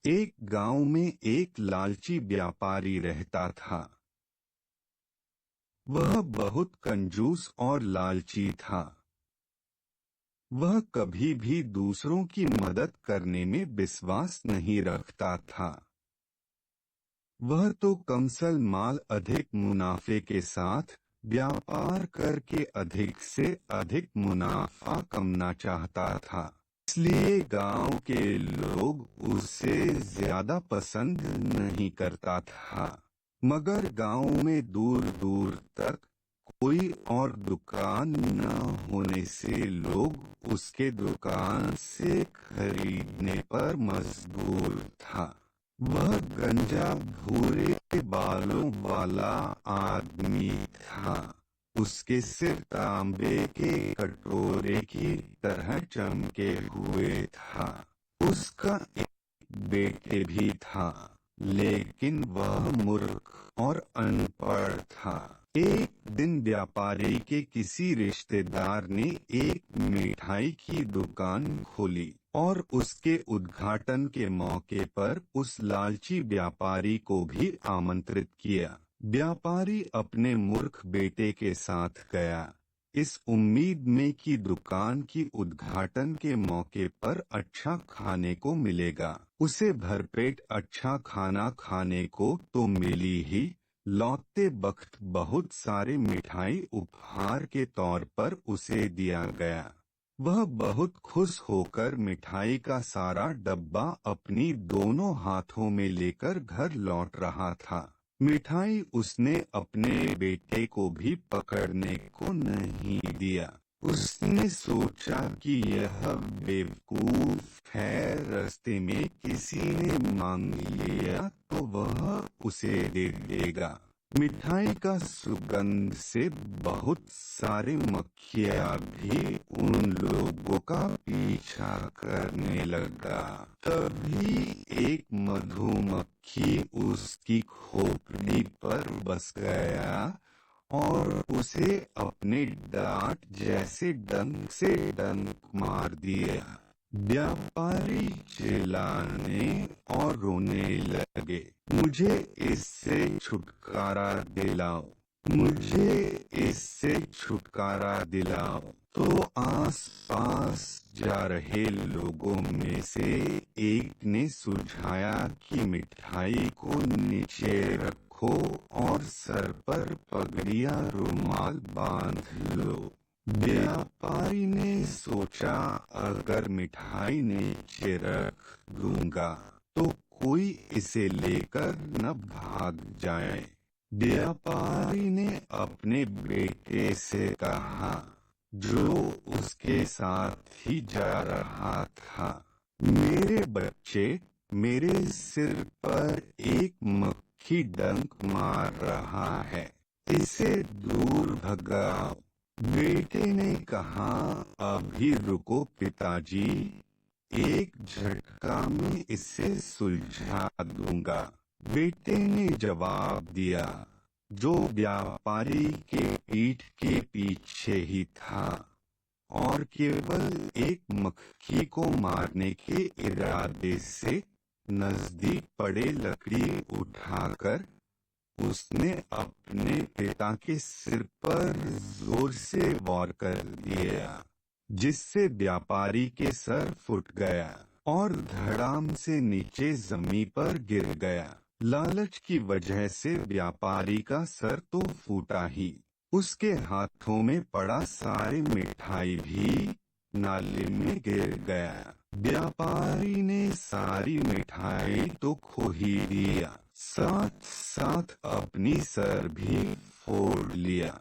एक गांव में एक लालची व्यापारी रहता था। वह बहुत कंजूस और लालची था। वह कभी भी दूसरों की मदद करने में विश्वास नहीं रखता था। वह तो कमसल माल अधिक मुनाफे के साथ व्यापार करके अधिक से अधिक मुनाफा कमाना चाहता था। इसलिए गांव के लोग उसे ज्यादा पसंद नहीं करता था। मगर गांव में दूर दूर तक कोई और दुकान न होने से लोग उसके दुकान से खरीदने पर मजबूर था। वह गंजा भूरे बालों वाला आदमी था। उसके सिर तांबे के कटोरे की तरह चमके हुए था। उसका एक बेटे भी था, लेकिन वह मूर्ख और अनपढ़ था। एक दिन व्यापारी के किसी रिश्तेदार ने एक मिठाई की दुकान खोली और उसके उद्घाटन के मौके पर उस लालची व्यापारी को भी आमंत्रित किया। व्यापारी अपने मूर्ख बेटे के साथ गया, इस उम्मीद में कि दुकान की उद्घाटन के मौके पर अच्छा खाने को मिलेगा। उसे भरपेट अच्छा खाना खाने को तो मिली ही, लौटते वक्त बहुत सारे मिठाई उपहार के तौर पर उसे दिया गया। वह बहुत खुश होकर मिठाई का सारा डब्बा अपनी दोनों हाथों में लेकर घर लौट रहा था। मिठाई उसने अपने बेटे को भी पकड़ने को नहीं दिया। उसने सोचा कि यह बेवकूफ है, रास्ते में किसी ने मांग लिया तो वह उसे दे देगा। मिठाई का सुगंध से बहुत सारे मक्खियाँ भी उन लोगों का पीछा करने लगा। तभी एक मधुमक्खी उसकी खोपड़ी पर बस गया और उसे अपने दांत जैसे डंक से डंक मार दिया। व्यापारी चिल्लाने और रोने लगे, मुझे इससे छुटकारा दिलाओ, मुझे इससे छुटकारा दिलाओ। तो आसपास जा रहे लोगों में से एक ने सुझाया कि मिठाई को नीचे रखो और सर पर पगड़िया रुमाल बांध लो। व्यापारी ने सोचा, अगर मिठाई नीचे रख दूंगा तो कोई इसे लेकर न भाग जाए। व्यापारी ने अपने बेटे से कहा, जो उसके साथ ही जा रहा था, मेरे बच्चे, मेरे सिर पर एक मक्खी डंक मार रहा है, इसे दूर भगाओ। बेटे ने कहा, अभी रुको पिताजी, एक झटका में इसे सुलझा दूंगा। बेटे ने जवाब दिया, जो व्यापारी के पीठ के पीछे ही था और केवल एक मक्खी को मारने के इरादे से नजदीक पड़े लकड़ी उठाकर उसने अपने पिता के सिर पर जोर से वार कर दिया, जिससे व्यापारी के सर फूट गया और धड़ाम से नीचे जमीन पर गिर गया। लालच की वजह से व्यापारी का सर तो फूटा ही, उसके हाथों में पड़ा सारी मिठाई भी नाले में गिर गया। व्यापारी ने सारी मिठाई तो खो ही दिया, साथ साथ अपनी सर भी फोड़ लिया।